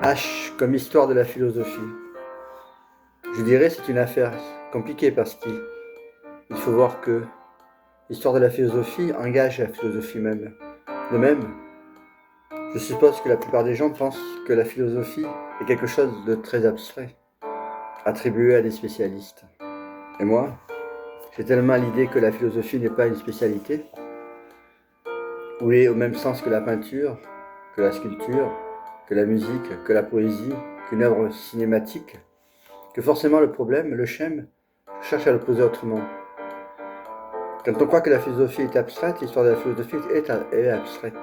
H comme histoire de la philosophie. Je dirais c'est une affaire compliquée parce qu'il faut voir que l'histoire de la philosophie engage la philosophie même. De même, je suppose que la plupart des gens pensent que la philosophie est quelque chose de très abstrait, attribué à des spécialistes. Et moi, j'ai tellement l'idée que la philosophie n'est pas une spécialité, ou est au même sens que la peinture, que la sculpture, que la musique, que la poésie, qu'une œuvre cinématique, que forcément le problème, le schème, cherche à le poser autrement. Quand on croit que la philosophie est abstraite, l'histoire de la philosophie est abstraite.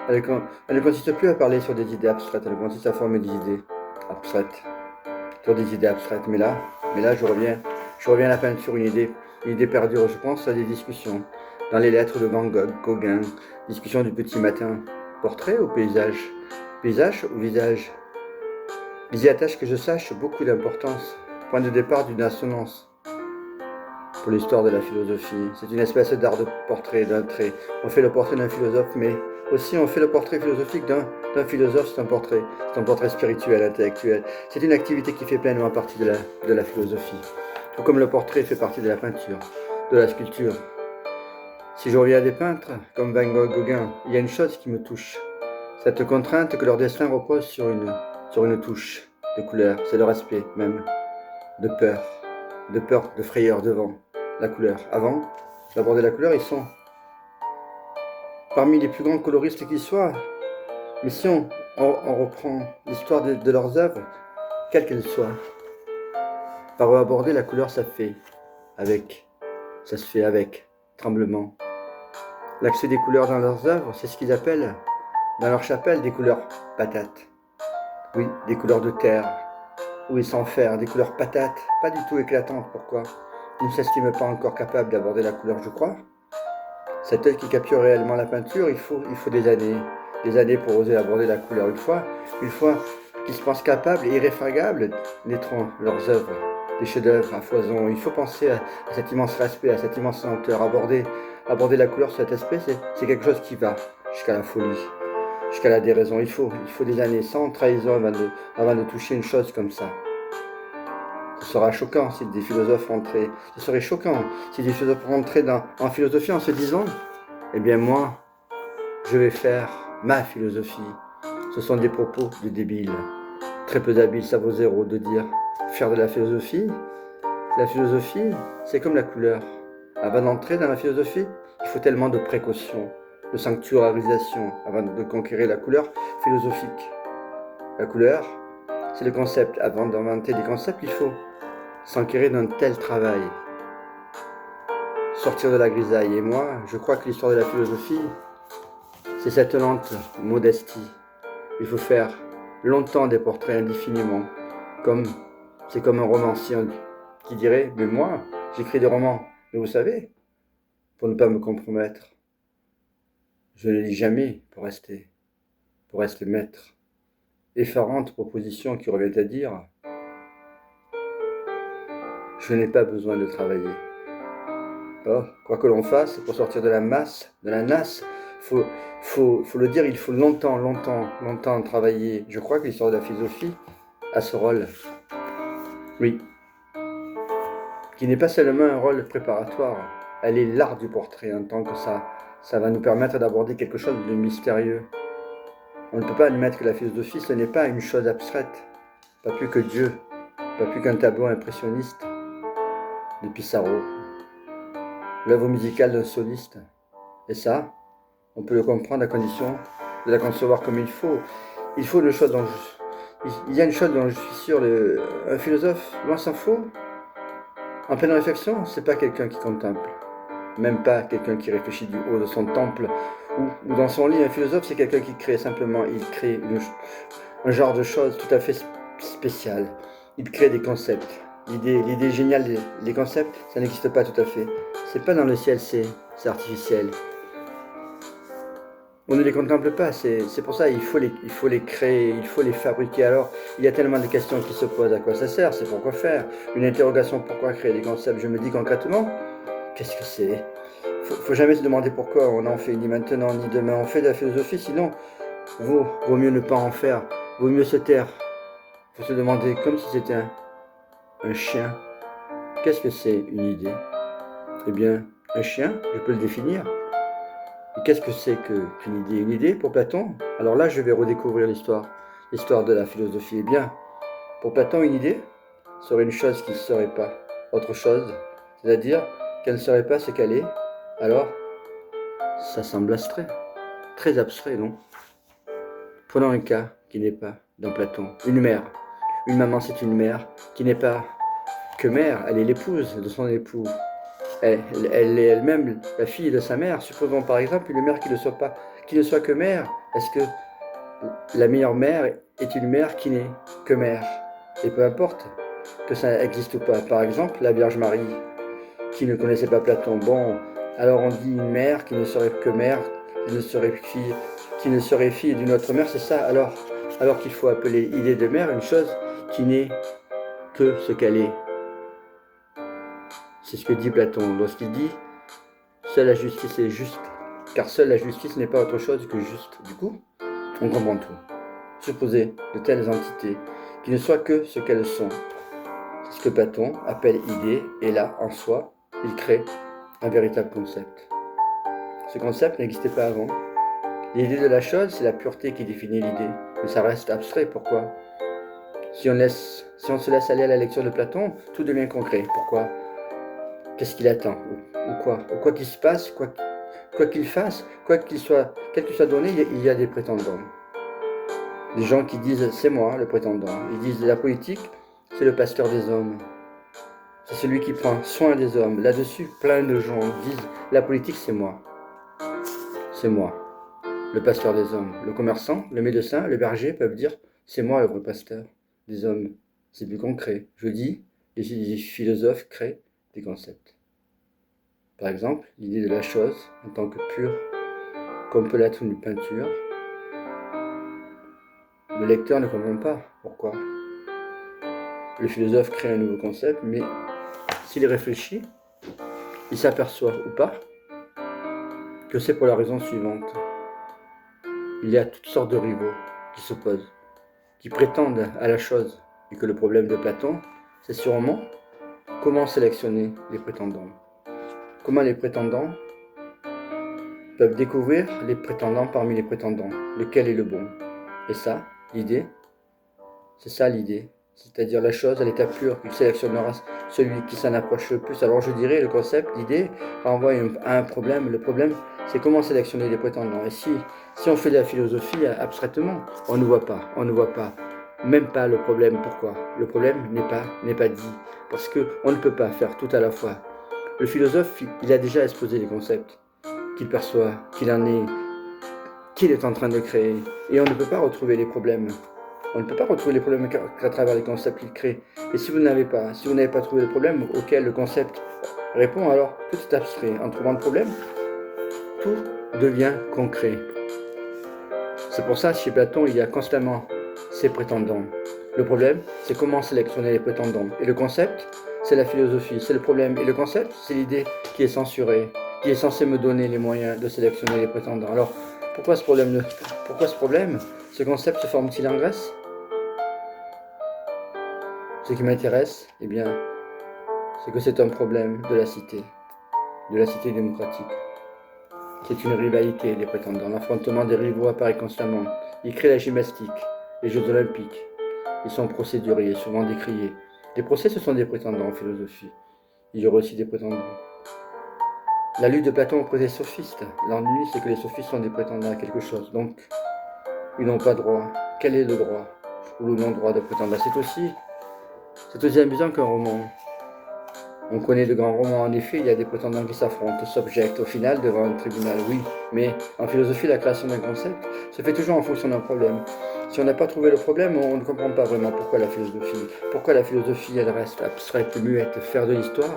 Elle ne consiste plus à parler sur des idées abstraites, elle consiste à former des idées abstraites, sur des idées abstraites. Mais là, je reviens à la peinture, une idée perdure. Je pense à des discussions dans les lettres de Van Gogh, Gauguin, discussion du petit matin, portrait ou paysage, paysage ou visage. Ils y attachent que je sache beaucoup d'importance, point de départ d'une assonance. Pour l'histoire de la philosophie, c'est une espèce d'art de portrait, d'un trait. On fait le portrait d'un philosophe, mais aussi on fait le portrait philosophique d'un philosophe, c'est un portrait spirituel, intellectuel. C'est une activité qui fait pleinement partie de la philosophie. Tout comme le portrait fait partie de la peinture, de la sculpture. Si je reviens à des peintres, comme Van Gogh, Gauguin, il y a une chose qui me touche. Cette contrainte que leur destin repose sur une touche de couleur, c'est le respect même, de peur, de frayeur devant la couleur. Avant d'aborder la couleur, ils sont parmi les plus grands coloristes qui soient. Mais si on reprend l'histoire de leurs œuvres, quelles qu'elles soient, par aborder la couleur, ça se fait avec tremblement. L'accès des couleurs dans leurs œuvres, c'est ce qu'ils appellent dans leur chapelle des couleurs patates. Oui, des couleurs de terre, où ils s'en faire, des couleurs patates, pas du tout éclatantes. Pourquoi? Ils ne s'estiment pas encore capables d'aborder la couleur, je crois. Cet œil qui capture réellement la peinture, il faut des années pour oser aborder la couleur. Une fois qu'ils se pensent capables et irréfragables, naîtront leurs œuvres, des chefs-d'œuvre à foison. Il faut penser à cet immense respect, à cette immense lenteur. Aborder la couleur sur cet aspect, c'est quelque chose qui va jusqu'à la folie, jusqu'à la déraison. Il faut des années sans trahison avant de toucher une chose comme ça. Ce sera choquant si des philosophes rentraient. Ce serait choquant si des philosophes rentraient en philosophie en se disant, eh bien moi, je vais faire ma philosophie. Ce sont des propos de débiles. Très peu d'habiles, ça vaut zéro de dire faire de la philosophie. La philosophie, c'est comme la couleur. Avant d'entrer dans la philosophie, il faut tellement de précautions, de sanctuarisation avant de conquérir la couleur philosophique. La couleur, c'est le concept. Avant d'inventer des concepts, il faut s'enquérir d'un tel travail, sortir de la grisaille. Et moi, je crois que l'histoire de la philosophie, c'est cette lente modestie. Il faut faire longtemps des portraits indéfiniment, c'est comme un romancier qui dirait, mais moi, j'écris des romans. Mais vous savez, pour ne pas me compromettre, je ne lis jamais pour rester maître. Effarante proposition qui revient à dire, je n'ai pas besoin de travailler. Oh, quoi que l'on fasse, pour sortir de la masse, de la nasse, faut le dire, il faut longtemps travailler. Je crois que l'histoire de la philosophie a ce rôle. Oui. Qui n'est pas seulement un rôle préparatoire. Elle est l'art du portrait, en tant que ça va nous permettre d'aborder quelque chose de mystérieux. On ne peut pas admettre que la philosophie, ce n'est pas une chose abstraite. Pas plus que Dieu, pas plus qu'un tableau impressionniste de Pissarro. L'œuvre musicale d'un soliste. Et ça, on peut le comprendre à condition de la concevoir comme il faut. Il faut une chose dont il y a une chose dont je suis sûr, un philosophe, loin s'en faut, en pleine réflexion, c'est pas quelqu'un qui contemple. Même pas quelqu'un qui réfléchit du haut de son temple ou dans son lit. Un philosophe, c'est quelqu'un qui crée simplement. Il crée un genre de choses tout à fait spécial. Il crée des concepts. L'idée géniale des concepts, ça n'existe pas tout à fait. C'est pas dans le ciel, c'est artificiel. On ne les contemple pas, c'est pour ça il faut les créer, il faut les fabriquer. Alors, il y a tellement de questions qui se posent. À quoi ça sert? C'est pourquoi faire? Une interrogation, pourquoi créer des concepts? Je me dis concrètement, qu'est-ce que c'est? Faut jamais se demander pourquoi on en fait, ni maintenant, ni demain. On fait de la philosophie, sinon, vaut mieux ne pas en faire. vaut mieux se taire. Il faut se demander, comme si c'était un chien, qu'est-ce que c'est une idée? Eh bien, un chien, je peux le définir. Et qu'est-ce que c'est qu'une idée? Une idée pour Platon? Alors là, je vais redécouvrir l'histoire de la philosophie. Eh bien, pour Platon, une idée serait une chose qui ne serait pas autre chose, c'est-à-dire qu'elle ne serait pas ce qu'elle est. Alors, ça semble abstrait, très abstrait, non? Prenons un cas qui n'est pas dans Platon. Une mère. Une maman, c'est une mère qui n'est pas que mère, elle est l'épouse de son époux. Elle est elle-même la fille de sa mère. Supposons par exemple une mère qui ne soit que mère. Est-ce que la meilleure mère est une mère qui n'est que mère? Et peu importe que ça existe ou pas. Par exemple, la Vierge Marie, qui ne connaissait pas Platon. Bon, alors on dit une mère qui ne serait que mère, qui ne serait fille d'une autre mère, c'est ça. Alors qu'il faut appeler idée de mère une chose qui n'est que ce qu'elle est. C'est ce que dit Platon lorsqu'il dit « Seule la justice est juste, car seule la justice n'est pas autre chose que juste. » Du coup, on comprend tout. Supposer de telles entités qui ne soient que ce qu'elles sont. C'est ce que Platon appelle idée, et là, en soi, il crée un véritable concept. Ce concept n'existait pas avant. L'idée de la chose, c'est la pureté qui définit l'idée, mais ça reste abstrait. Pourquoi? Si on se laisse aller à la lecture de Platon, tout devient concret. Pourquoi? Qu'est-ce qu'il attend? Ou quoi? Ou quoi qu'il se passe, quoi qu'il fasse, quel qu'il soit donné, il y a des prétendants. Des gens qui disent c'est moi le prétendant. Ils disent la politique, c'est le pasteur des hommes. C'est celui qui prend soin des hommes. Là-dessus, plein de gens disent la politique, c'est moi. C'est moi, le pasteur des hommes. Le commerçant, le médecin, le berger peuvent dire c'est moi le vrai pasteur des hommes. C'est plus concret. Je dis, les philosophes créent des concepts. Par exemple, l'idée de la chose en tant que pure, comme peut l'être une peinture. Le lecteur ne comprend pas pourquoi. Le philosophe crée un nouveau concept, mais s'il réfléchit, il s'aperçoit ou pas que c'est pour la raison suivante. Il y a toutes sortes de rivaux qui s'opposent, qui prétendent à la chose, et que le problème de Platon, c'est sûrement comment sélectionner les prétendants. Comment les prétendants peuvent découvrir les prétendants parmi les prétendants, lequel est le bon. Et ça, l'idée, c'est ça l'idée. C'est-à-dire la chose à l'état pur, qu'il sélectionnera celui qui s'en approche le plus. Alors je dirais, le concept, l'idée, renvoie à un problème. Le problème, c'est comment sélectionner les prétendants. Et si on fait de la philosophie abstraitement, on ne voit pas, même pas le problème. Pourquoi? Le problème n'est pas dit, parce qu'on ne peut pas faire tout à la fois. Le philosophe, il a déjà exposé les concepts qu'il perçoit, qu'il est en train de créer, et on ne peut pas retrouver les problèmes. On ne peut pas retrouver les problèmes qu'à travers les concepts qu'il crée. Et si vous n'avez pas trouvé le problème auquel le concept répond, alors tout est abstrait. En trouvant le problème, tout devient concret. C'est pour ça, chez Platon, il y a constamment ses prétendants. Le problème, c'est comment sélectionner les prétendants. Et le concept, c'est la philosophie. C'est le problème. Et le concept, c'est l'idée qui est censurée, qui est censée me donner les moyens de sélectionner les prétendants. Alors, pourquoi ce problème? Ce concept se forme-t-il en Grèce? Ce qui m'intéresse, eh bien, c'est que c'est un problème de la cité démocratique. C'est une rivalité des prétendants. L'affrontement des rivaux apparaît constamment. Il crée la gymnastique, les Jeux olympiques. Ils sont procéduriers, souvent décriés. Les procès, ce sont des prétendants en philosophie. Il y aura aussi des prétendants. La lutte de Platon auprès des sophistes. L'ennui, c'est que les sophistes sont des prétendants à quelque chose. Donc, ils n'ont pas droit. Quel est le droit ou le non-droit de prétendants? C'est aussi amusant qu'un roman. On connaît de grands romans, en effet, il y a des prétendants qui s'affrontent, s'objectent au final devant un tribunal, oui. Mais en philosophie, la création d'un concept se fait toujours en fonction d'un problème. Si on n'a pas trouvé le problème, on ne comprend pas vraiment pourquoi la philosophie, elle reste abstraite, muette. Faire de l'histoire,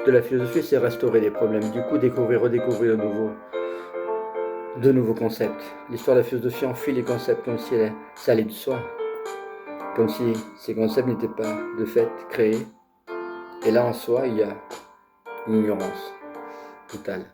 de la philosophie, c'est restaurer les problèmes. Du coup, découvrir, redécouvrir de nouveaux concepts. L'histoire de la philosophie enfuit les concepts comme si ça allait de soi. Comme si ces concepts n'étaient pas de fait créés. Et là, en soi, il y a une ignorance totale.